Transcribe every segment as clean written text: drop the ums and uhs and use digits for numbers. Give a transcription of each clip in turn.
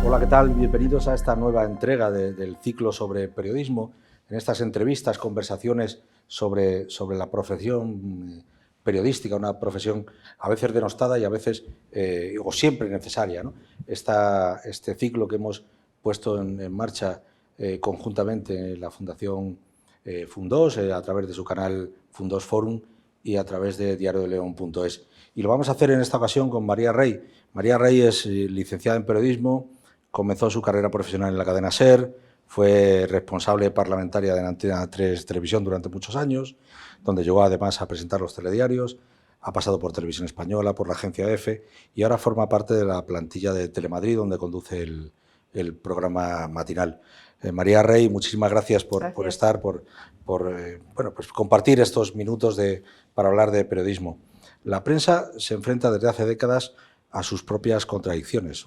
Hola, ¿qué tal? Bienvenidos a esta nueva entrega del ciclo sobre periodismo. En estas entrevistas, conversaciones sobre la profesión periodística, una profesión a veces denostada y a veces, o siempre necesaria, ¿no? Este ciclo que hemos puesto en marcha conjuntamente en la Fundación Fundós, a través de su canal Fundós Forum y a través de diariodeleon.es. Y lo vamos a hacer en esta ocasión con María Rey. María Rey es licenciada en periodismo, comenzó su carrera profesional en la cadena SER, fue responsable parlamentaria de Antena 3 Televisión durante muchos años, donde llegó además a presentar los telediarios, ha pasado por Televisión Española, por la agencia EFE y ahora forma parte de la plantilla de Telemadrid, donde conduce el programa matinal. María Rey, muchísimas gracias por estar, por pues compartir estos minutos para hablar de periodismo. La prensa se enfrenta desde hace décadas a sus propias contradicciones.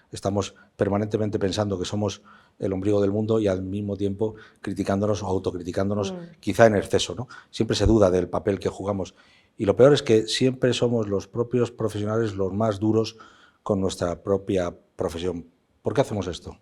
Estamos permanentemente pensando que somos el ombligo del mundo y al mismo tiempo criticándonos o autocriticándonos, quizá en exceso, ¿no? Siempre se duda del papel que jugamos. Y lo peor es que siempre somos los propios profesionales los más duros con nuestra propia profesión. ¿Por qué hacemos esto?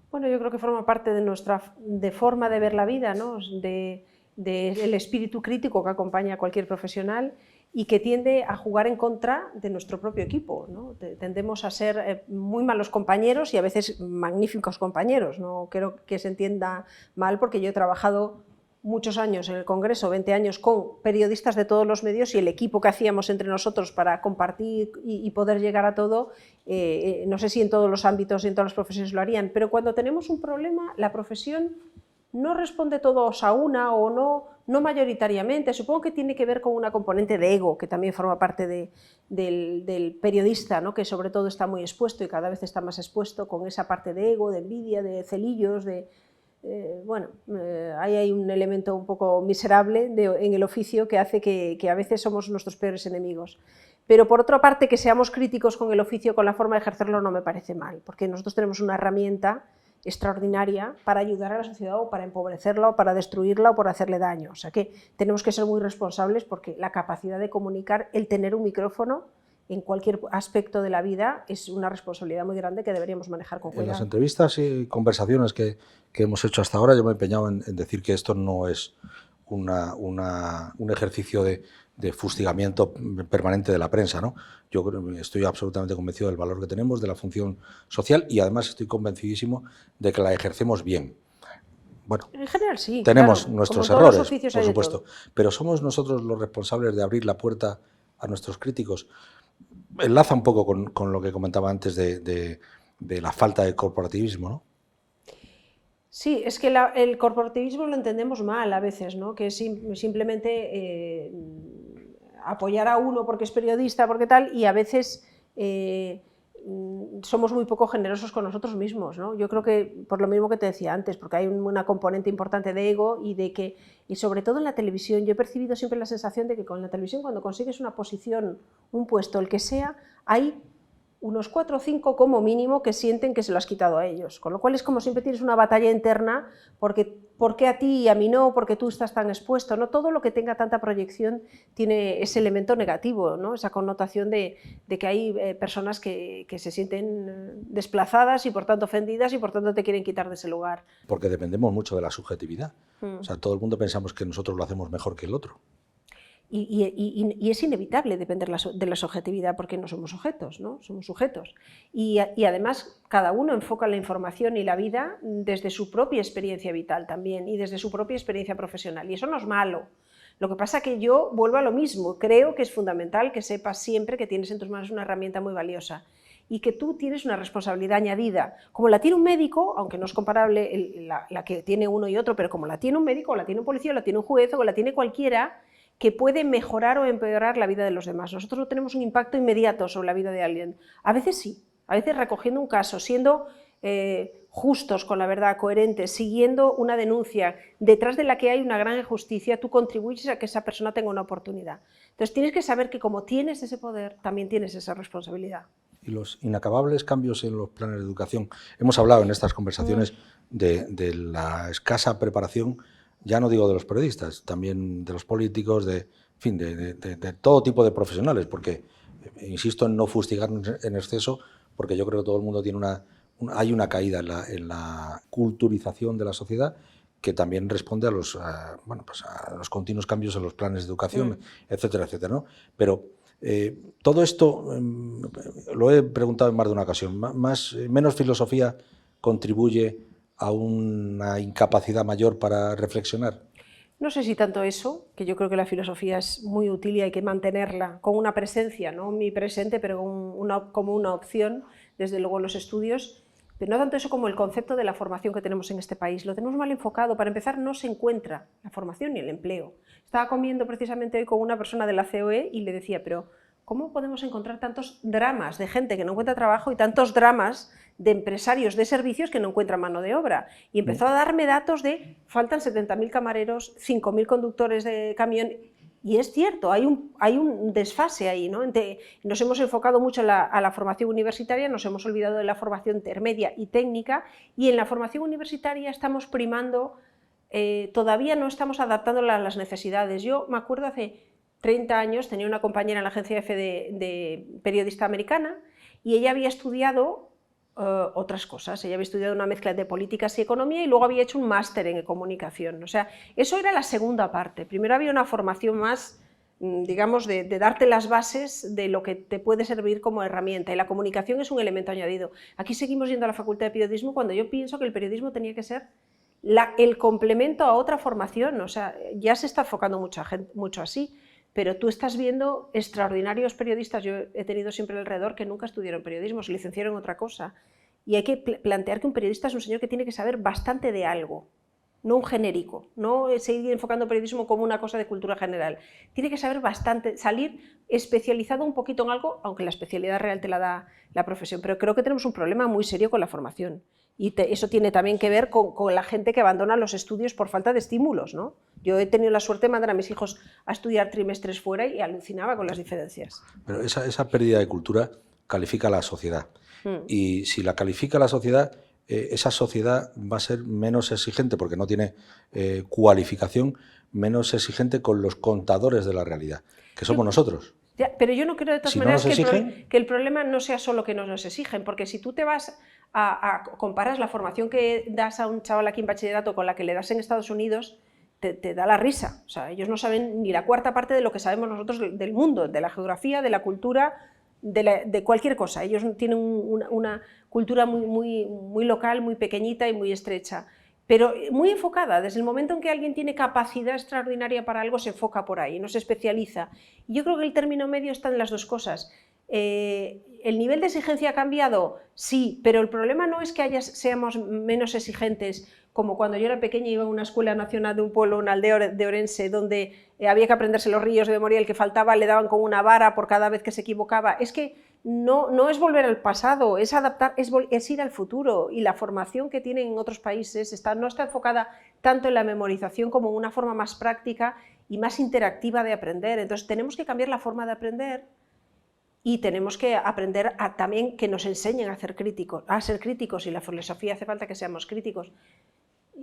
Bueno, yo creo que forma parte de nuestra forma de ver la vida, ¿no? Del espíritu crítico que acompaña a cualquier profesional y que tiende a jugar en contra de nuestro propio equipo, ¿no? Tendemos a ser muy malos compañeros y a veces magníficos compañeros. No quiero que se entienda mal, porque yo he trabajado muchos años en el Congreso, 20 años, con periodistas de todos los medios, y el equipo que hacíamos entre nosotros para compartir y poder llegar a todo, no sé si en todos los ámbitos y en todas las profesiones lo harían, pero cuando tenemos un problema, la profesión no responde todos a una o no mayoritariamente. Supongo que tiene que ver con una componente de ego, que también forma parte del periodista, ¿no? Que sobre todo está muy expuesto y cada vez está más expuesto, con esa parte de ego, de envidia, de celillos, ahí hay un elemento un poco miserable en el oficio que hace que a veces somos nuestros peores enemigos. Pero por otra parte, que seamos críticos con el oficio, con la forma de ejercerlo, no me parece mal, porque nosotros tenemos una herramienta extraordinaria para ayudar a la sociedad, o para empobrecerla, o para destruirla, o por hacerle daño. O sea que tenemos que ser muy responsables, porque la capacidad de comunicar, el tener un micrófono en cualquier aspecto de la vida, es una responsabilidad muy grande que deberíamos manejar con cuidado. En las entrevistas y conversaciones que hemos hecho hasta ahora, yo me he empeñado en decir que esto no es un ejercicio de fustigamiento permanente de la prensa, ¿no? Yo estoy absolutamente convencido del valor que tenemos, de la función social, y además estoy convencidísimo de que la ejercemos bien. Bueno, en general sí, tenemos claro, nuestros errores, por supuesto, pero somos nosotros los responsables de abrir la puerta a nuestros críticos. Enlaza un poco con lo que comentaba antes de la falta de corporativismo, ¿no? Sí, es que el corporativismo lo entendemos mal a veces, ¿no? Que es simplemente apoyar a uno porque es periodista, porque tal, y a veces somos muy poco generosos con nosotros mismos, ¿no? Yo creo que por lo mismo que te decía antes, porque hay una componente importante de ego y sobre todo en la televisión. Yo he percibido siempre la sensación de que con la televisión, cuando consigues una posición, un puesto, el que sea, hay unos 4 o 5 como mínimo que sienten que se lo has quitado a ellos, con lo cual es como siempre tienes una batalla interna, porque ¿por qué a ti y a mí no? Porque tú estás tan expuesto, ¿no? Todo lo que tenga tanta proyección tiene ese elemento negativo, ¿no? Esa connotación de que hay personas que se sienten desplazadas y por tanto ofendidas y por tanto te quieren quitar de ese lugar. Porque dependemos mucho de la subjetividad. O sea, todo el mundo pensamos que nosotros lo hacemos mejor que el otro. Y es inevitable depender de la subjetividad, porque no somos objetos, ¿no? Somos sujetos. Y además cada uno enfoca la información y la vida desde su propia experiencia vital también y desde su propia experiencia profesional. Y eso no es malo. Lo que pasa es que yo vuelvo a lo mismo. Creo que es fundamental que sepas siempre que tienes en tus manos una herramienta muy valiosa y que tú tienes una responsabilidad añadida, como la tiene un médico, aunque no es comparable la que tiene uno y otro, pero como la tiene un médico, o la tiene un policía, o la tiene un juez, o la tiene cualquiera, que puede mejorar o empeorar la vida de los demás. Nosotros no tenemos un impacto inmediato sobre la vida de alguien. A veces sí, a veces recogiendo un caso, siendo justos con la verdad, coherentes, siguiendo una denuncia detrás de la que hay una gran injusticia, tú contribuyes a que esa persona tenga una oportunidad. Entonces tienes que saber que como tienes ese poder, también tienes esa responsabilidad. Y los inacabables cambios en los planes de educación. Hemos hablado en estas conversaciones de la escasa preparación, ya no digo de los periodistas, también de los políticos, de todo tipo de profesionales, porque insisto en no fustigar en exceso, porque yo creo que todo el mundo tiene hay una caída en la culturización de la sociedad, que también responde a los, pues a los continuos cambios en los planes de educación, etcétera, etcétera, ¿no? Pero todo esto, lo he preguntado en más de una ocasión, menos filosofía contribuye a una incapacidad mayor para reflexionar. No sé si tanto eso, que yo creo que la filosofía es muy útil y hay que mantenerla con una presencia, no omnipresente, pero como una opción, desde luego en los estudios, pero no tanto eso como el concepto de la formación que tenemos en este país. Lo tenemos mal enfocado. Para empezar, no se encuentra la formación ni el empleo. Estaba comiendo precisamente hoy con una persona de la COE y le decía, pero ¿cómo podemos encontrar tantos dramas de gente que no encuentra trabajo y tantos dramas de empresarios de servicios que no encuentran mano de obra? Y empezó a darme datos de faltan 70.000 camareros, 5.000 conductores de camión. Y es cierto, hay un desfase ahí, ¿no? Nos hemos enfocado mucho a la formación universitaria, nos hemos olvidado de la formación intermedia y técnica, y en la formación universitaria estamos primando, todavía no estamos adaptándola a las necesidades. Yo me acuerdo hace 30 años, tenía una compañera en la agencia EFE de periodista americana, y ella había estudiado otras cosas. Ella había estudiado una mezcla de políticas y economía y luego había hecho un máster en comunicación. O sea, eso era la segunda parte. Primero había una formación más, digamos, de darte las bases de lo que te puede servir como herramienta, y la comunicación es un elemento añadido. Aquí seguimos yendo a la Facultad de Periodismo cuando yo pienso que el periodismo tenía que ser el complemento a otra formación. O sea, ya se está enfocando mucho así, pero tú estás viendo extraordinarios periodistas. Yo he tenido siempre alrededor que nunca estudiaron periodismo, se licenciaron en otra cosa, y hay que plantear que un periodista es un señor que tiene que saber bastante de algo, no un genérico, no seguir enfocando periodismo como una cosa de cultura general. Tiene que saber bastante, salir especializado un poquito en algo, aunque la especialidad real te la da la profesión. Pero creo que tenemos un problema muy serio con la formación. Y eso tiene también que ver con la gente que abandona los estudios por falta de estímulos, ¿no? Yo he tenido la suerte de mandar a mis hijos a estudiar trimestres fuera y alucinaba con las diferencias. Pero esa pérdida de cultura califica a la sociedad. Y si la califica la sociedad, esa sociedad va a ser menos exigente, porque no tiene cualificación, menos exigente con los contadores de la realidad, que somos nosotros. Ya, pero yo no creo de todas maneras que el problema no sea solo que nos exigen, porque si tú te vas comparas la formación que das a un chaval aquí en bachillerato con la que le das en Estados Unidos, te da la risa. O sea, ellos no saben ni la cuarta parte de lo que sabemos nosotros del mundo, de la geografía, de la cultura, de cualquier cosa. Ellos tienen una cultura muy local, muy pequeñita y muy estrecha, pero muy enfocada. Desde el momento en que alguien tiene capacidad extraordinaria para algo, se enfoca por ahí, no se especializa. Y yo creo que el término medio está en las dos cosas. ¿El nivel de exigencia ha cambiado? Sí, pero el problema no es que seamos menos exigentes, como cuando yo era pequeña iba a una escuela nacional de un pueblo, una aldea de Orense, donde había que aprenderse los ríos de memoria, el que faltaba le daban con una vara por cada vez que se equivocaba. Es que no es volver al pasado, es adaptar, es ir al futuro, y la formación que tienen en otros países no está enfocada tanto en la memorización como en una forma más práctica y más interactiva de aprender. Entonces tenemos que cambiar la forma de aprender. Y tenemos que aprender también que nos enseñen a ser críticos, y la filosofía hace falta que seamos críticos.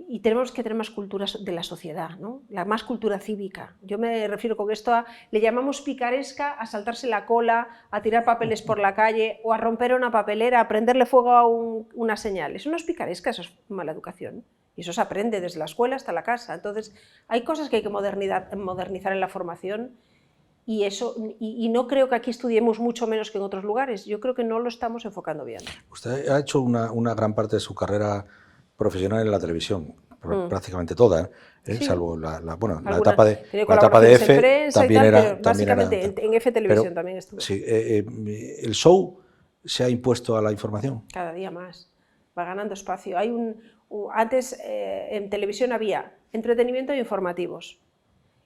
Y tenemos que tener más culturas de la sociedad, ¿no? Más cultura cívica. Yo me refiero con esto le llamamos picaresca a saltarse la cola, a tirar papeles por la calle o a romper una papelera, a prenderle fuego a una señal. Eso no es picaresca, eso es mala educación. Y eso se aprende desde la escuela hasta la casa. Entonces, hay cosas que hay que modernizar en la formación. Y no creo que aquí estudiemos mucho menos que en otros lugares. Yo creo que no lo estamos enfocando bien. Usted ha hecho una gran parte de su carrera profesional en la televisión, prácticamente toda, Sí. Salvo la etapa de EFE, también era... Básicamente en EFE Televisión también estuve. Sí, ¿el show se ha impuesto a la información? Cada día más. Va ganando espacio. Antes en televisión había entretenimiento e informativos.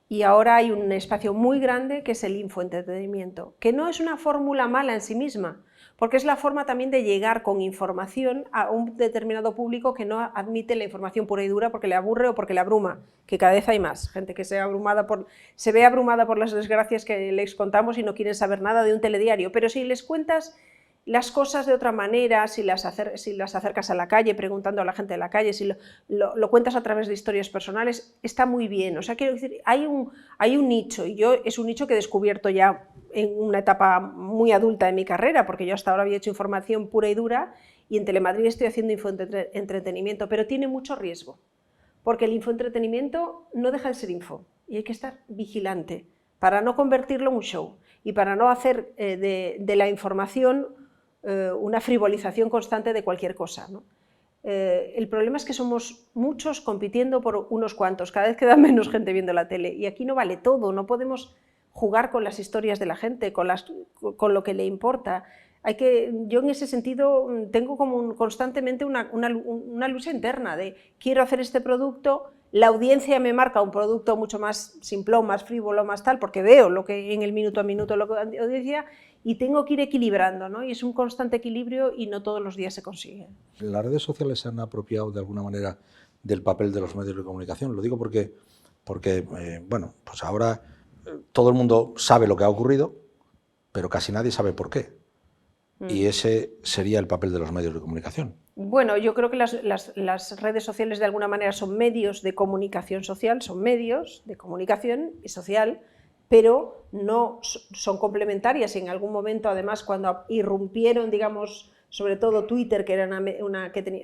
Y ahora hay un espacio muy grande que es el infoentretenimiento, que no es una fórmula mala en sí misma, porque es la forma también de llegar con información a un determinado público que no admite la información pura y dura porque le aburre o porque le abruma, que cada vez hay más gente que se ve abrumada por las desgracias que les contamos y no quieren saber nada de un telediario. Pero si les cuentas las cosas de otra manera, si las acercas a la calle preguntando a la gente de la calle, si lo cuentas a través de historias personales, está muy bien. O sea, quiero decir, hay un nicho, y es un nicho que he descubierto ya en una etapa muy adulta de mi carrera, porque yo hasta ahora había hecho información pura y dura, y en Telemadrid estoy haciendo infoentretenimiento, pero tiene mucho riesgo, porque el infoentretenimiento no deja de ser info y hay que estar vigilante para no convertirlo en un show y para no hacer de la información una frivolización constante de cualquier cosa, ¿no? El problema es que somos muchos compitiendo por unos cuantos, cada vez queda menos gente viendo la tele y aquí no vale todo, no podemos jugar con las historias de la gente, con lo que le importa. Yo en ese sentido tengo como constantemente una lucha interna de quiero hacer este producto, la audiencia me marca un producto mucho más simplón, más frívolo, más tal, porque veo lo que en el minuto a minuto lo que la audiencia y tengo que ir equilibrando, ¿no? Y es un constante equilibrio y no todos los días se consigue. ¿Las redes sociales se han apropiado de alguna manera del papel de los medios de comunicación? Lo digo porque bueno, pues ahora todo el mundo sabe lo que ha ocurrido, pero casi nadie sabe por qué. Y ese sería el papel de los medios de comunicación. Bueno, yo creo que las redes sociales de alguna manera son medios de comunicación social, son medios de comunicación social, pero no son complementarias y en algún momento, además, cuando irrumpieron, digamos, sobre todo Twitter, que era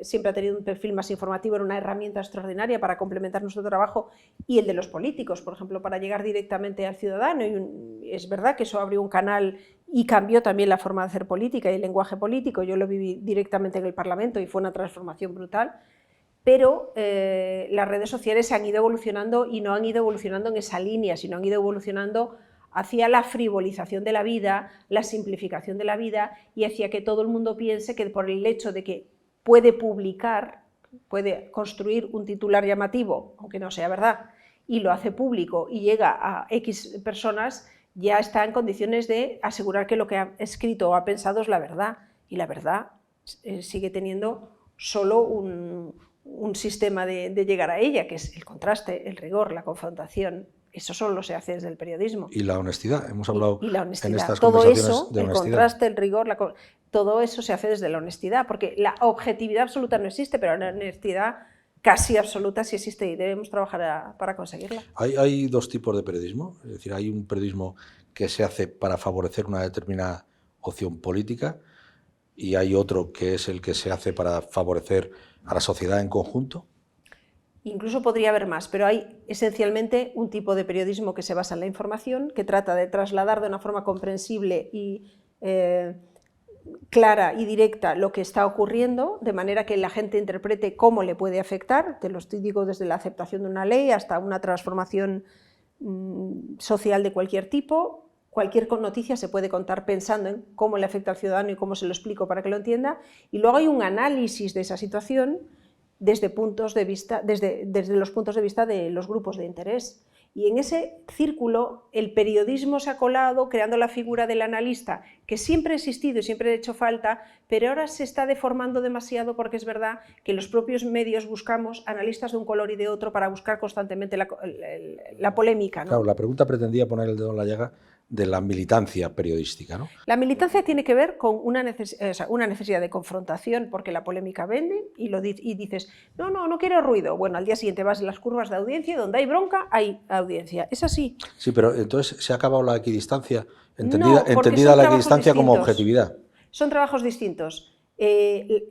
siempre ha tenido un perfil más informativo, era una herramienta extraordinaria para complementar nuestro trabajo y el de los políticos, por ejemplo, para llegar directamente al ciudadano. Y es verdad que eso abrió un canal y cambió también la forma de hacer política y el lenguaje político. Yo lo viví directamente en el Parlamento y fue una transformación brutal. Pero las redes sociales se han ido evolucionando y no han ido evolucionando en esa línea, sino han ido evolucionando hacia la frivolización de la vida, la simplificación de la vida y hacia que todo el mundo piense que por el hecho de que puede publicar, puede construir un titular llamativo, aunque no sea verdad, y lo hace público y llega a X personas, ya está en condiciones de asegurar que lo que ha escrito o ha pensado es la verdad. Y la verdad sigue teniendo solo un sistema de llegar a ella, que es el contraste, el rigor, la confrontación. Eso solo se hace desde el periodismo. Y la honestidad, hemos hablado y la honestidad. En estas todo conversaciones eso, de honestidad. El contraste, el rigor, todo eso se hace desde la honestidad, porque la objetividad absoluta no existe, pero la honestidad casi absoluta sí existe y debemos trabajar para conseguirla. Hay dos tipos de periodismo, es decir, hay un periodismo que se hace para favorecer una determinada opción política y hay otro que es el que se hace para favorecer a la sociedad en conjunto. Incluso podría haber más, pero hay esencialmente un tipo de periodismo que se basa en la información, que trata de trasladar de una forma comprensible y clara y directa lo que está ocurriendo, de manera que la gente interprete cómo le puede afectar, te lo digo desde la aceptación de una ley hasta una transformación social de cualquier tipo. Cualquier noticia se puede contar pensando en cómo le afecta al ciudadano y cómo se lo explico para que lo entienda, y luego hay un análisis de esa situación desde los puntos de vista de los grupos de interés. Y en ese círculo el periodismo se ha colado creando la figura del analista, que siempre ha existido y siempre ha hecho falta, pero ahora se está deformando demasiado porque es verdad que los propios medios buscamos analistas de un color y de otro para buscar constantemente la polémica, ¿no? Claro, la pregunta pretendía poner el dedo en la llaga de la militancia periodística, ¿no? La militancia tiene que ver con una necesidad de confrontación, porque la polémica vende y dices, no quiero ruido. Bueno, al día siguiente vas en las curvas de audiencia y donde hay bronca hay audiencia. Es así. Sí, pero entonces se ha acabado la equidistancia, entendida la equidistancia como objetividad. Son trabajos distintos.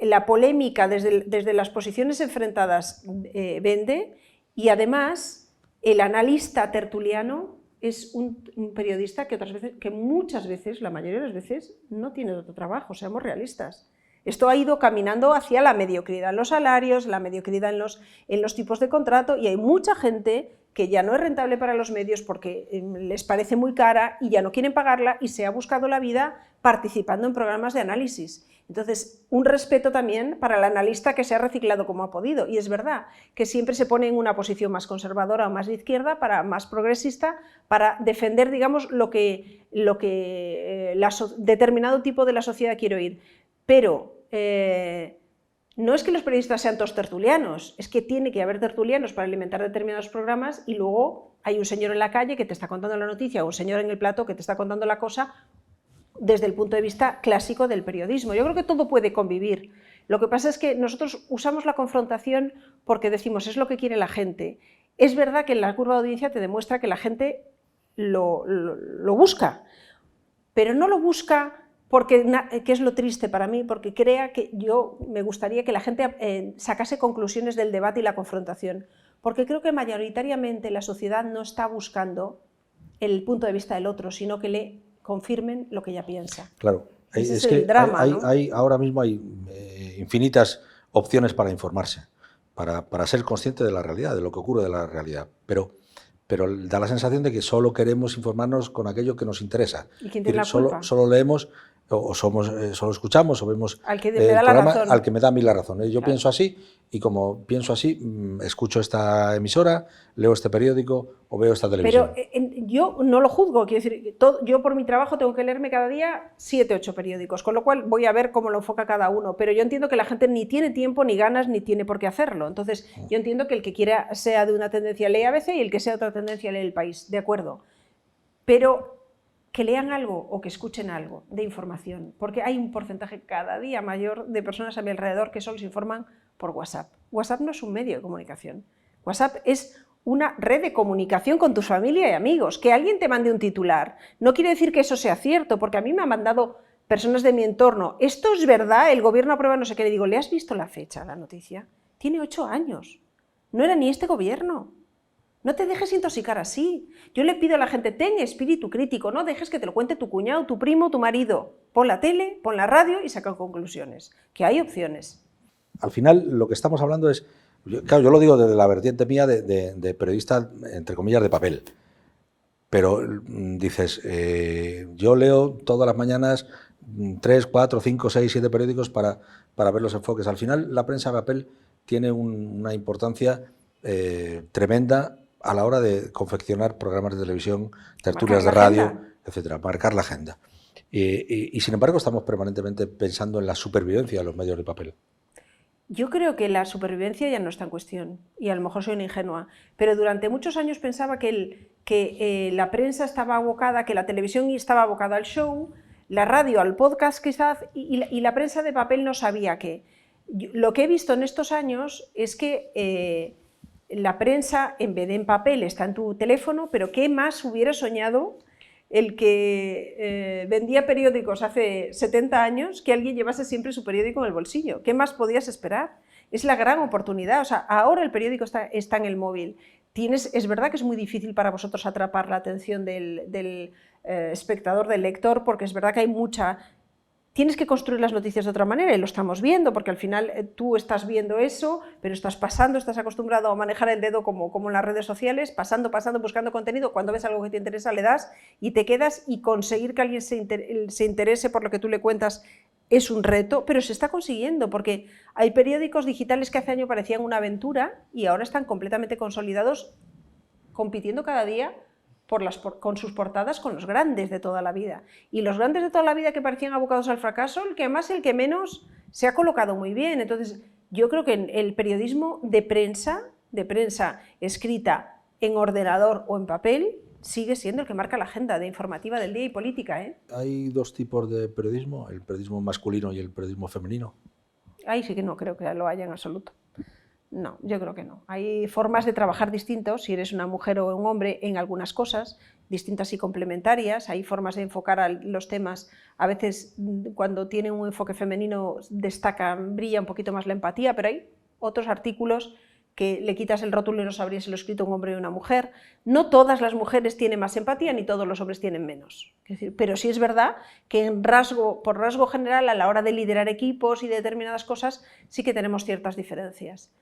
La polémica desde las posiciones enfrentadas vende y además el analista tertuliano es un periodista que muchas veces, la mayoría de las veces, no tiene otro trabajo, seamos realistas. Esto ha ido caminando hacia la mediocridad en los salarios, la mediocridad en los tipos de contrato, y hay mucha gente que ya no es rentable para los medios porque les parece muy cara y ya no quieren pagarla y se ha buscado la vida participando en programas de análisis. Entonces, un respeto también para el analista que se ha reciclado como ha podido. Y es verdad que siempre se pone en una posición más conservadora o más de izquierda, más progresista, para defender, digamos, lo que determinado tipo de la sociedad quiere oír. Pero no es que los periodistas sean todos tertulianos, es que tiene que haber tertulianos para alimentar determinados programas y luego hay un señor en la calle que te está contando la noticia o un señor en el plató que te está contando la cosa desde el punto de vista clásico del periodismo. Yo creo que todo puede convivir. Lo que pasa es que nosotros usamos la confrontación porque decimos es lo que quiere la gente. Es verdad que en la curva de audiencia te demuestra que la gente lo busca, pero no lo busca que es lo triste para mí, porque me gustaría que la gente sacase conclusiones del debate y la confrontación, porque creo que mayoritariamente la sociedad no está buscando el punto de vista del otro, sino que le confirmen lo que ella piensa. Claro, Ese es es que el drama, ¿no? ahora mismo hay infinitas opciones para informarse, para ser consciente de la realidad, de lo que ocurre de la realidad, pero da la sensación de que solo queremos informarnos con aquello que nos interesa. ¿Y quién tiene la culpa? Solo leemos solo escuchamos o vemos al que el me da programa la razón. al que me da a mí la razón. Yo Claro. pienso así y como pienso así, escucho esta emisora, leo este periódico o veo esta televisión. Pero yo no lo juzgo, quiero decir, yo por mi trabajo tengo que leerme cada día 7, 8 periódicos, con lo cual voy a ver cómo lo enfoca cada uno, pero yo entiendo que la gente ni tiene tiempo, ni ganas, ni tiene por qué hacerlo. Entonces, yo entiendo que el que quiera sea de una tendencia lee ABC y el que sea de otra tendencia lee El País, de acuerdo. Pero que lean algo o que escuchen algo de información, porque hay un porcentaje cada día mayor de personas a mi alrededor que solo se informan por WhatsApp. WhatsApp no es un medio de comunicación. WhatsApp es una red de comunicación con tu familia y amigos. Que alguien te mande un titular no quiere decir que eso sea cierto, porque a mí me han mandado personas de mi entorno, esto es verdad, el gobierno aprueba no sé qué, le digo, ¿le has visto la fecha, la noticia? Tiene 8 años, no era ni este gobierno. No te dejes intoxicar así. Yo le pido a la gente, ten espíritu crítico, no dejes que te lo cuente tu cuñado, tu primo, tu marido. Pon la tele, pon la radio y saca conclusiones, que hay opciones. Al final, lo que estamos hablando es, claro, yo lo digo desde la vertiente mía de periodista, entre comillas, de papel. Pero dices, yo leo todas las mañanas 3, 4, 5, 6, 7 periódicos para ver los enfoques. Al final, la prensa de papel tiene una importancia tremenda a la hora de confeccionar programas de televisión, tertulias de radio, etcétera, marcar la agenda. Y sin embargo estamos permanentemente pensando en la supervivencia de los medios de papel. Yo creo que la supervivencia ya no está en cuestión, y a lo mejor soy una ingenua, pero durante muchos años pensaba que la prensa estaba abocada, que la televisión estaba abocada al show, la radio al podcast quizás, y la prensa de papel no sabía qué. Lo que he visto en estos años es que la prensa, en vez de en papel, está en tu teléfono, pero ¿qué más hubiera soñado el que vendía periódicos hace 70 años que alguien llevase siempre su periódico en el bolsillo? ¿Qué más podías esperar? Es la gran oportunidad. O sea, ahora el periódico está en el móvil. Es verdad que es muy difícil para vosotros atrapar la atención del espectador, del lector, porque es verdad que hay mucha... Tienes que construir las noticias de otra manera y lo estamos viendo, porque al final tú estás viendo eso, pero estás pasando, estás acostumbrado a manejar el dedo como en las redes sociales, pasando, buscando contenido, cuando ves algo que te interesa le das y te quedas, y conseguir que alguien se interese por lo que tú le cuentas es un reto, pero se está consiguiendo, porque hay periódicos digitales que hace años parecían una aventura y ahora están completamente consolidados, compitiendo cada día con sus portadas con los grandes de toda la vida. Y los grandes de toda la vida que parecían abocados al fracaso, el que más, el que menos, se ha colocado muy bien. Entonces, yo creo que el periodismo de prensa escrita en ordenador o en papel, sigue siendo el que marca la agenda de informativa del día y política, ¿eh? ¿Hay dos tipos de periodismo, el periodismo masculino y el periodismo femenino? Ahí sí que no creo que lo haya en absoluto. No, yo creo que no. Hay formas de trabajar distintos, si eres una mujer o un hombre, en algunas cosas, distintas y complementarias. Hay formas de enfocar los temas. A veces, cuando tienen un enfoque femenino, brilla un poquito más la empatía, pero hay otros artículos que le quitas el rótulo y no sabrías si lo ha escrito un hombre o una mujer. No todas las mujeres tienen más empatía, ni todos los hombres tienen menos. Es decir, pero sí es verdad que por rasgo general, a la hora de liderar equipos y determinadas cosas, sí que tenemos ciertas diferencias.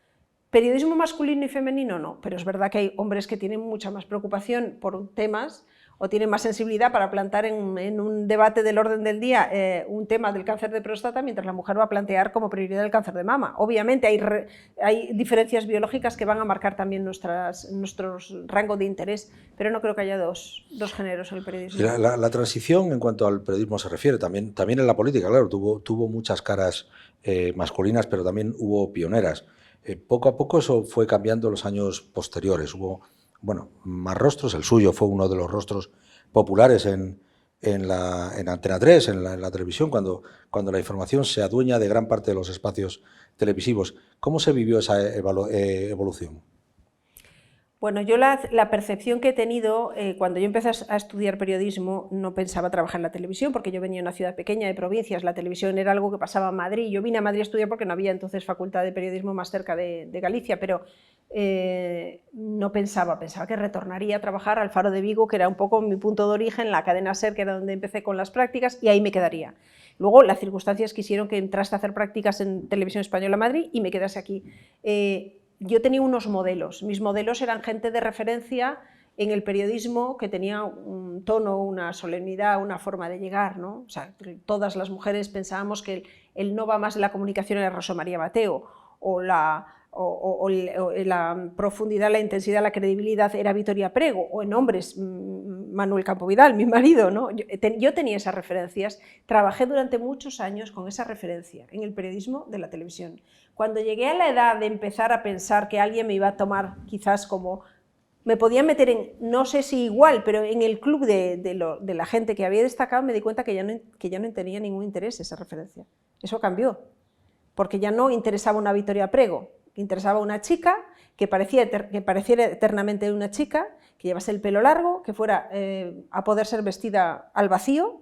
Periodismo masculino y femenino no, pero es verdad que hay hombres que tienen mucha más preocupación por temas o tienen más sensibilidad para plantar en un debate del orden del día un tema del cáncer de próstata, mientras la mujer va a plantear como prioridad el cáncer de mama. Obviamente hay diferencias biológicas que van a marcar también nuestros rangos de interés, pero no creo que haya dos géneros en el periodismo. La transición en cuanto al periodismo se refiere, también en la política, claro, tuvo muchas caras masculinas, pero también hubo pioneras. Poco a poco eso fue cambiando en los años posteriores. Hubo más rostros, el suyo fue uno de los rostros populares en Antena 3, en la televisión, cuando la información se adueña de gran parte de los espacios televisivos. ¿Cómo se vivió esa evolución? Bueno, yo la percepción que he tenido, cuando yo empecé a estudiar periodismo, no pensaba trabajar en la televisión, porque yo venía de una ciudad pequeña de provincias, la televisión era algo que pasaba en Madrid. Yo vine a Madrid a estudiar porque no había entonces facultad de periodismo más cerca de Galicia, pero no pensaba que retornaría a trabajar al Faro de Vigo, que era un poco mi punto de origen, la cadena SER, que era donde empecé con las prácticas, y ahí me quedaría. Luego las circunstancias quisieron que entrase a hacer prácticas en Televisión Española Madrid y me quedase aquí. Yo tenía unos modelos, mis modelos eran gente de referencia en el periodismo que tenía un tono, una solemnidad, una forma de llegar, ¿no? O sea, todas las mujeres pensábamos que el no va más de la comunicación era Rosa María Mateo, o la profundidad, la intensidad, la credibilidad era Victoria Prego, o en hombres Manuel Campo Vidal, mi marido, ¿no? Yo tenía esas referencias, trabajé durante muchos años con esa referencia en el periodismo de la televisión. Cuando llegué a la edad de empezar a pensar que alguien me iba a tomar quizás como... Me podía meter en, no sé si igual, pero en el club de la gente que había destacado, me di cuenta que ya no tenía ningún interés esa referencia. Eso cambió, porque ya no interesaba una Victoria Prego, interesaba una chica que pareciera eternamente una chica, que llevase el pelo largo, que fuera a poder ser vestida al vacío,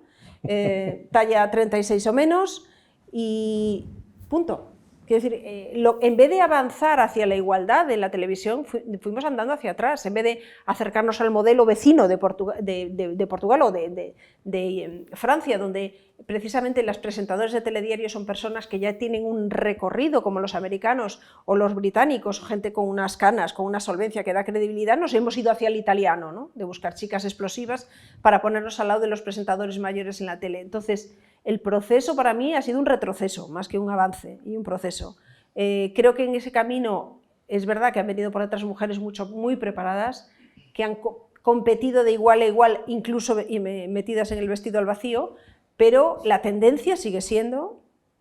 talla 36 o menos, y punto. Quiero decir, en vez de avanzar hacia la igualdad en la televisión, fuimos andando hacia atrás. En vez de acercarnos al modelo vecino de Portugal o de Francia, donde precisamente los presentadores de telediarios son personas que ya tienen un recorrido, como los americanos o los británicos, gente con unas canas, con una solvencia que da credibilidad, nos hemos ido hacia el italiano, ¿no? De buscar chicas explosivas para ponernos al lado de los presentadores mayores en la tele. Entonces, el proceso para mí ha sido un retroceso, más que un avance y un proceso. Creo que en ese camino es verdad que han venido por otras mujeres muy preparadas, que han competido de igual a igual, incluso metidas en el vestido al vacío, pero la tendencia sigue siendo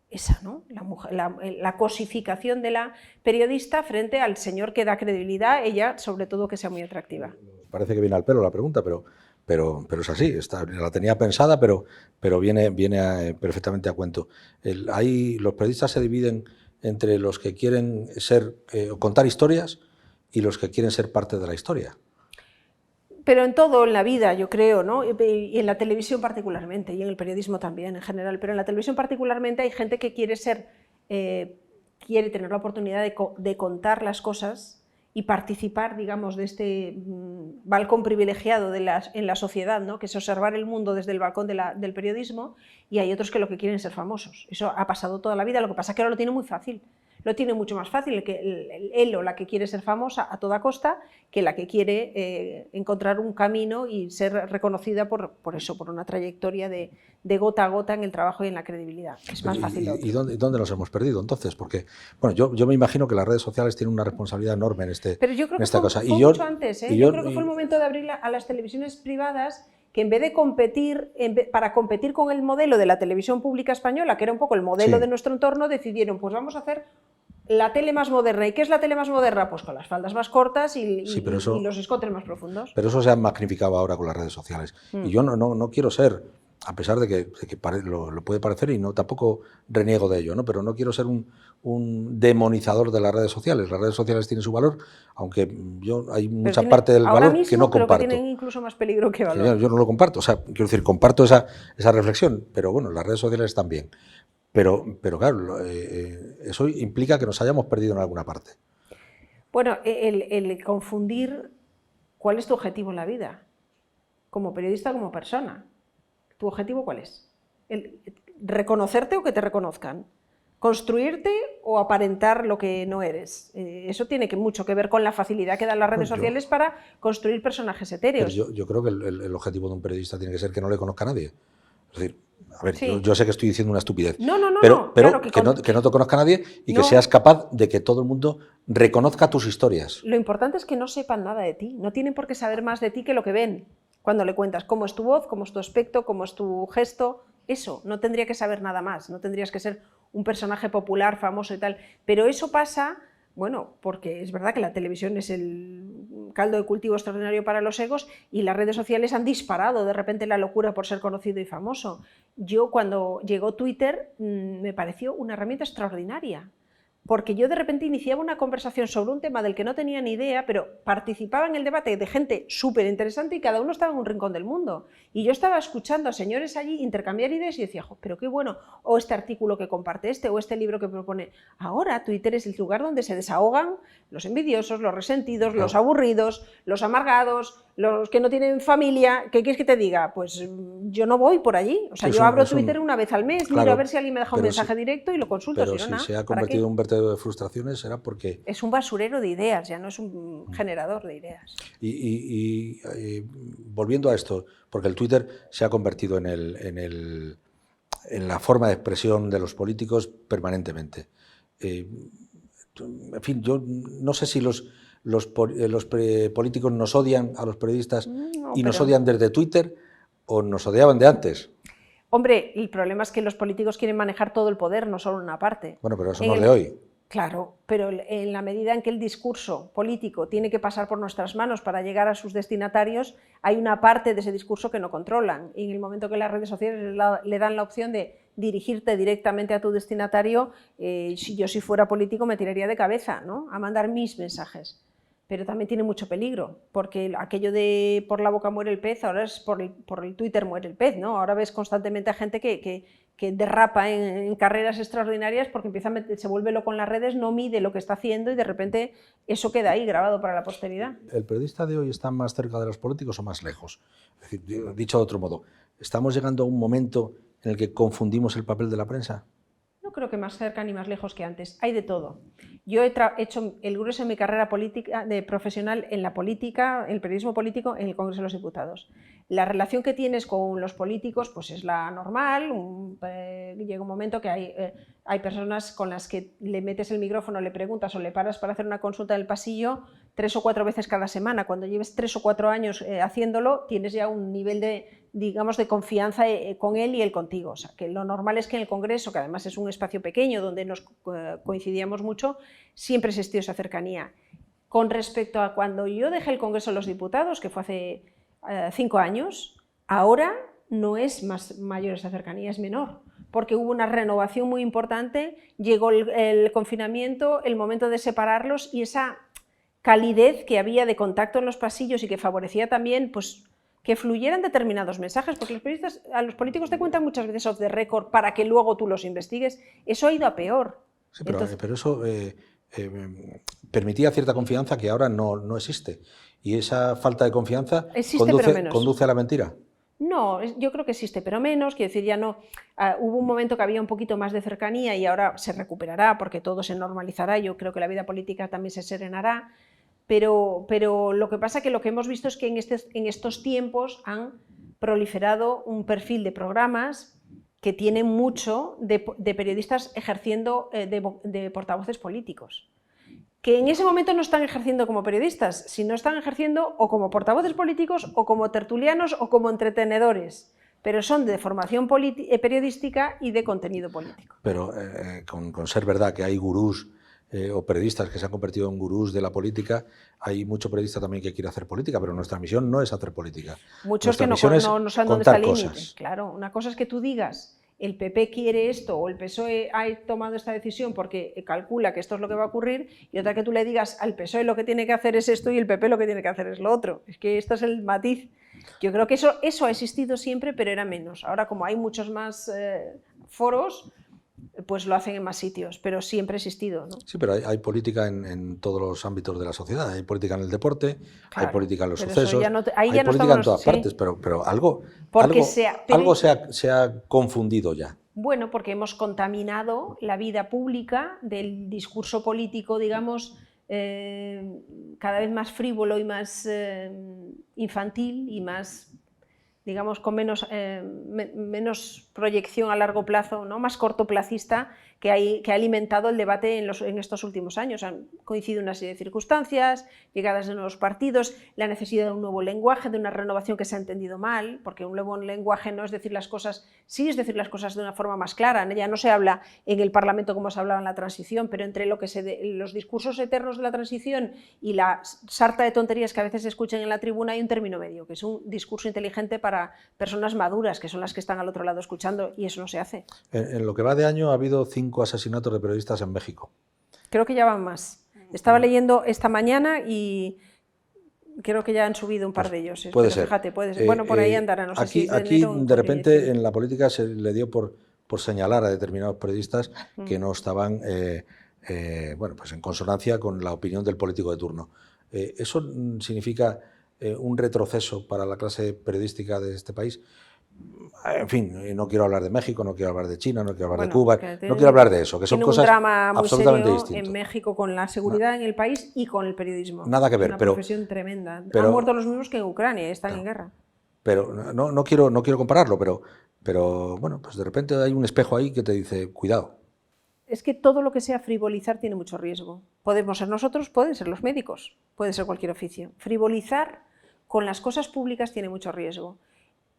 esa, ¿no? La cosificación de la periodista frente al señor que da credibilidad, ella sobre todo que sea muy atractiva. Parece que viene al pelo la pregunta, pero es así, la tenía pensada, pero viene perfectamente a cuento. Los periodistas se dividen entre los que quieren contar historias y los que quieren ser parte de la historia. Pero en todo, en la vida, yo creo, ¿no? Y en la televisión particularmente, y en el periodismo también en general, pero en la televisión particularmente hay gente que quiere tener la oportunidad de contar las cosas y participar, digamos, de este balcón privilegiado en la sociedad, ¿no? Que es observar el mundo desde el balcón del periodismo, y hay otros que lo que quieren es ser famosos. Eso ha pasado toda la vida, lo que pasa es que ahora lo tiene muy fácil. Lo tiene mucho más fácil él o la que quiere ser famosa a toda costa que la que quiere encontrar un camino y ser reconocida por una trayectoria de gota a gota en el trabajo y en la credibilidad. Es más fácil. ¿Y dónde nos hemos perdido entonces? Porque bueno, yo me imagino que las redes sociales tienen una responsabilidad enorme en esta cosa. Pero yo creo que fue mucho antes. Yo creo que fue el momento de abrir a las televisiones privadas, que en vez de competir, para competir con el modelo de la televisión pública española, que era un poco el modelo de nuestro entorno, decidieron, pues vamos a hacer la tele más moderna. ¿Y qué es la tele más moderna? Pues con las faldas más cortas y los escotes más profundos. Pero eso se ha magnificado ahora con las redes sociales. Y yo no quiero ser, a pesar de que lo puede parecer, y tampoco reniego de ello, ¿no? Pero no quiero ser un demonizador de las redes sociales. Las redes sociales tienen su valor, aunque hay mucha parte del valor que no comparto. Creo que tienen incluso más peligro que valor. Yo no lo comparto. O sea, quiero decir, comparto esa reflexión, pero bueno, las redes sociales también. Pero claro, eso implica que nos hayamos perdido en alguna parte. Bueno, el confundir cuál es tu objetivo en la vida, como periodista, como persona. ¿Tu objetivo cuál es? ¿Reconocerte o que te reconozcan? ¿Construirte o aparentar lo que no eres? Eso tiene mucho que ver con la facilidad que dan las redes sociales para construir personajes etéreos. Yo creo que el objetivo de un periodista tiene que ser que no le conozca a nadie. Es decir, a ver, yo sé que estoy diciendo una estupidez, pero claro, que no te conozca a nadie y que seas capaz de que todo el mundo reconozca tus historias. Lo importante es que no sepan nada de ti, no tienen por qué saber más de ti que lo que ven cuando le cuentas cómo es tu voz, cómo es tu aspecto, cómo es tu gesto. Eso, no tendría que saber nada más, no tendrías que ser un personaje popular, famoso y tal, pero eso pasa, bueno, porque es verdad que la televisión es el caldo de cultivo extraordinario para los egos y las redes sociales han disparado de repente la locura por ser conocido y famoso. Yo cuando llegó Twitter me pareció una herramienta extraordinaria porque yo de repente iniciaba una conversación sobre un tema del que no tenía ni idea, pero participaba en el debate de gente súper interesante y cada uno estaba en un rincón del mundo. Y yo estaba escuchando a señores allí intercambiar ideas y decía, pero qué bueno, o este artículo que comparte este, o este libro que propone. Ahora Twitter es el lugar donde se desahogan los envidiosos, los resentidos, los aburridos, los amargados, los que no tienen familia. ¿Qué quieres que te diga? Pues yo no voy por allí. O sea, yo abro Twitter una vez al mes, miro a ver si alguien me deja un mensaje directo y lo consulto. Pero si se ha convertido en un vertedero de frustraciones, será porque... Es un basurero de ideas, ya no es un generador de ideas. Y volviendo a esto, porque el Twitter se ha convertido en la forma de expresión de los políticos permanentemente. En fin, yo no sé si los políticos nos odian a los periodistas nos odian desde Twitter o nos odiaban de antes. Hombre, el problema es que los políticos quieren manejar todo el poder, no solo una parte. Bueno, pero eso no es de hoy. Claro, pero en la medida en que el discurso político tiene que pasar por nuestras manos para llegar a sus destinatarios, hay una parte de ese discurso que no controlan. Y en el momento que las redes sociales le dan la opción de dirigirte directamente a tu destinatario, si fuera político me tiraría de cabeza, ¿no?, a mandar mis mensajes. Pero también tiene mucho peligro, porque aquello de por la boca muere el pez, ahora es por el Twitter muere el pez, ¿no? Ahora ves constantemente a gente que derrapa en carreras extraordinarias porque se vuelve loco en las redes, no mide lo que está haciendo y de repente eso queda ahí grabado para la posteridad. ¿El periodista de hoy está más cerca de los políticos o más lejos? Es decir, dicho de otro modo, ¿estamos llegando a un momento en el que confundimos el papel de la prensa? No creo que más cerca ni más lejos que antes, hay de todo. Yo he hecho el grueso de mi carrera política, profesional en la política, en el periodismo político, en el Congreso de los Diputados. La relación que tienes con los políticos pues es la normal, llega un momento que hay personas con las que le metes el micrófono, le preguntas o le paras para hacer una consulta en el pasillo 3 o 4 veces cada semana. Cuando lleves 3 o 4 años haciéndolo, tienes ya un nivel de confianza con él y él contigo. O sea, que lo normal es que en el Congreso, que además es un espacio pequeño donde nos coincidíamos mucho, siempre existió esa cercanía. Con respecto a cuando yo dejé el Congreso de los Diputados, que fue hace 5 años, ahora no es mayor esa cercanía, es menor, porque hubo una renovación muy importante, llegó el confinamiento, el momento de separarlos y esa calidez que había de contacto en los pasillos y que favorecía también pues, que fluyeran determinados mensajes, porque a los políticos te cuentan muchas veces off the record para que luego tú los investigues. Eso ha ido a peor. Sí, pero eso permitía cierta confianza que ahora no existe. Y esa falta de confianza conduce a la mentira. No, yo creo que existe, pero menos. Quiero decir, ya no. Hubo un momento que había un poquito más de cercanía y ahora se recuperará porque todo se normalizará. Yo creo que la vida política también se serenará. Pero lo que pasa es que lo que hemos visto es que en estos tiempos han proliferado un perfil de programas que tienen mucho de periodistas ejerciendo de portavoces políticos, que en ese momento no están ejerciendo como periodistas, sino están ejerciendo o como portavoces políticos o como tertulianos o como entretenedores, pero son de formación periodística y de contenido político. Pero con ser verdad que hay gurús o periodistas que se han convertido en gurús de la política, hay mucho periodista también que quiere hacer política, pero nuestra misión no es hacer política. Muchos que no saben dónde está el límite. Claro, una cosa es que tú digas, el PP quiere esto o el PSOE ha tomado esta decisión porque calcula que esto es lo que va a ocurrir, y otra que tú le digas al PSOE lo que tiene que hacer es esto y el PP lo que tiene que hacer es lo otro. Es que esto es el matiz. Yo creo que eso ha existido siempre, pero era menos. Ahora, como hay muchos más foros, pues lo hacen en más sitios, pero siempre ha existido, ¿no? Sí, pero hay política en todos los ámbitos de la sociedad. Hay política en el deporte, claro, hay política en los sucesos, hay política en todas partes, pero algo se ha confundido ya. Bueno, porque hemos contaminado la vida pública del discurso político, digamos, cada vez más frívolo y más infantil y más, digamos, con menos proyección a largo plazo, ¿no?, más cortoplacista, que ha alimentado el debate en estos últimos años. Han coincidido una serie de circunstancias, llegadas de nuevos partidos, la necesidad de un nuevo lenguaje, de una renovación que se ha entendido mal, porque un nuevo lenguaje no es decir las cosas, sí es decir las cosas de una forma más clara. Ya no se habla en el Parlamento como se hablaba en la transición, pero entre los discursos eternos de la transición y la sarta de tonterías que a veces se escuchan en la tribuna hay un término medio, que es un discurso inteligente para personas maduras, que son las que están al otro lado escuchando, y eso no se hace. En lo que va de año ha habido 5 asesinatos de periodistas en México. Creo que ya van más. Estaba leyendo esta mañana y creo que ya han subido un par de ellos. Puede pero ser. Fíjate, puede ser. Bueno, por ahí andará. No sé aquí si aquí de repente en la política se le dio por señalar a determinados periodistas que no estaban bueno, pues en consonancia con la opinión del político de turno. ¿Eso significa un retroceso para la clase periodística de este país? En fin, no quiero hablar de México, no quiero hablar de China, no quiero hablar de Cuba, no quiero hablar de eso, que son cosas absolutamente distintas. En México con la seguridad en el país y con el periodismo. Nada que ver, una profesión tremenda. Han muerto los mismos que en Ucrania, están en guerra. Pero no quiero compararlo, pero bueno, pues de repente hay un espejo ahí que te dice, cuidado. Es que todo lo que sea frivolizar tiene mucho riesgo. Podemos ser nosotros, pueden ser los médicos, puede ser cualquier oficio. Frivolizar con las cosas públicas tiene mucho riesgo.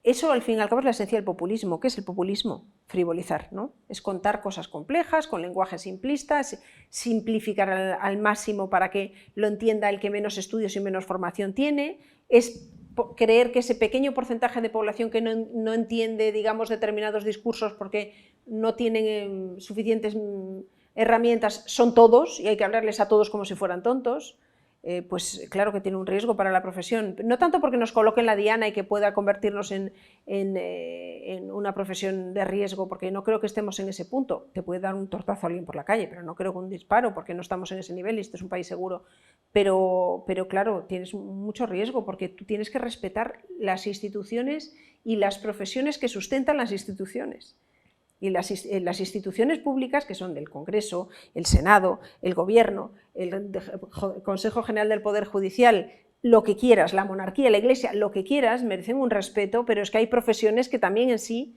Eso, al fin y al cabo, es la esencia del populismo. ¿Qué es el populismo? Frivolizar, ¿no? Es contar cosas complejas, con lenguaje simplista, simplificar al máximo para que lo entienda el que menos estudios y menos formación tiene, es creer que ese pequeño porcentaje de población que no entiende, digamos, determinados discursos porque no tienen suficientes herramientas, son todos y hay que hablarles a todos como si fueran tontos. Pues claro que tiene un riesgo para la profesión, no tanto porque nos coloque en la diana y que pueda convertirnos en una profesión de riesgo, porque no creo que estemos en ese punto. Te puede dar un tortazo a alguien por la calle, pero no creo que un disparo, porque no estamos en ese nivel y este es un país seguro. Pero claro, tienes mucho riesgo porque tú tienes que respetar las instituciones y las profesiones que sustentan las instituciones. Y las instituciones públicas, que son del Congreso, el Senado, el Gobierno, el Consejo General del Poder Judicial, lo que quieras, la monarquía, la Iglesia, lo que quieras, merecen un respeto, pero es que hay profesiones que también en sí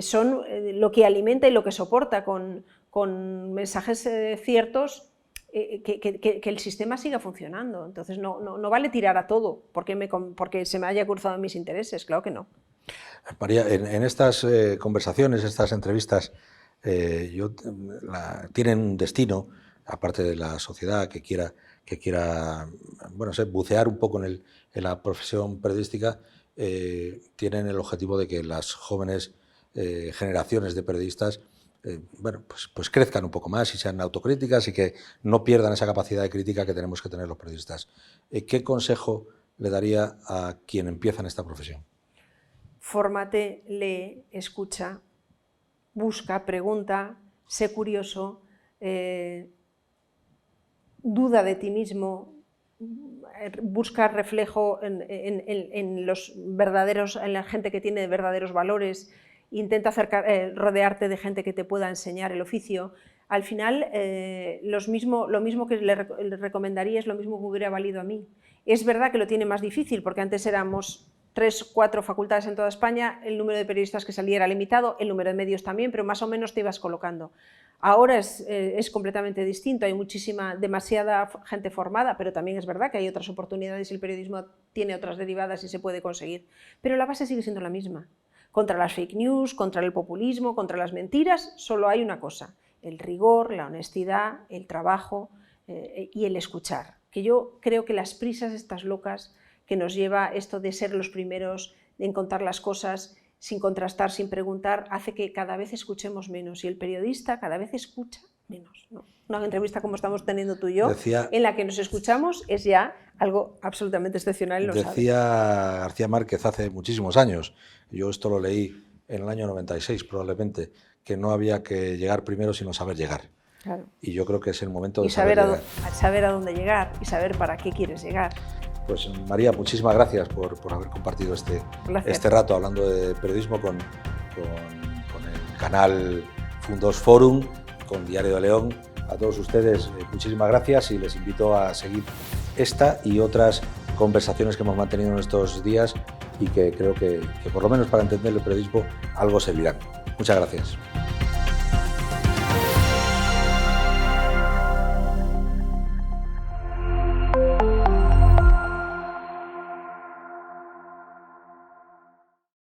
son lo que alimenta y lo que soporta con mensajes ciertos que el sistema siga funcionando. Entonces no vale tirar a todo porque se me haya cruzado en mis intereses, claro que no. María, en estas conversaciones, estas entrevistas, tienen un destino, aparte de la sociedad que quiera bueno, bucear un poco en la profesión periodística, tienen el objetivo de que las jóvenes generaciones de periodistas bueno, pues crezcan un poco más y sean autocríticas y que no pierdan esa capacidad de crítica que tenemos que tener los periodistas. ¿Qué consejo le daría a quien empieza en esta profesión? Fórmate, lee, escucha, busca, pregunta, sé curioso, duda de ti mismo, busca reflejo en la gente que tiene verdaderos valores, intenta rodearte de gente que te pueda enseñar el oficio. Al final, lo mismo que le recomendaría es lo mismo que hubiera valido a mí. Es verdad que lo tiene más difícil porque antes éramos 3 o 4 facultades en toda España, el número de periodistas que salía era limitado, el número de medios también, pero más o menos te ibas colocando. Ahora es completamente distinto, hay demasiada gente formada, pero también es verdad que hay otras oportunidades y el periodismo tiene otras derivadas y se puede conseguir. Pero la base sigue siendo la misma. Contra las fake news, contra el populismo, contra las mentiras, solo hay una cosa: el rigor, la honestidad, el trabajo y el escuchar. Que yo creo que las prisas estas locas que nos lleva esto de ser los primeros en contar las cosas sin contrastar, sin preguntar, hace que cada vez escuchemos menos y el periodista cada vez escucha menos, ¿no? Una entrevista como estamos teniendo tú y yo, en la que nos escuchamos, es ya algo absolutamente excepcional. Decía García Márquez hace muchísimos años, yo esto lo leí en el año 96 probablemente, que no había que llegar primero sino saber llegar. Claro. Y yo creo que es el momento de saber a dónde llegar y saber para qué quieres llegar. Pues María, muchísimas gracias por haber compartido este rato hablando de periodismo con el canal Fundos Forum, con Diario de León. A todos ustedes, muchísimas gracias y les invito a seguir esta y otras conversaciones que hemos mantenido en estos días y que creo que por lo menos para entender el periodismo algo servirán. Muchas gracias.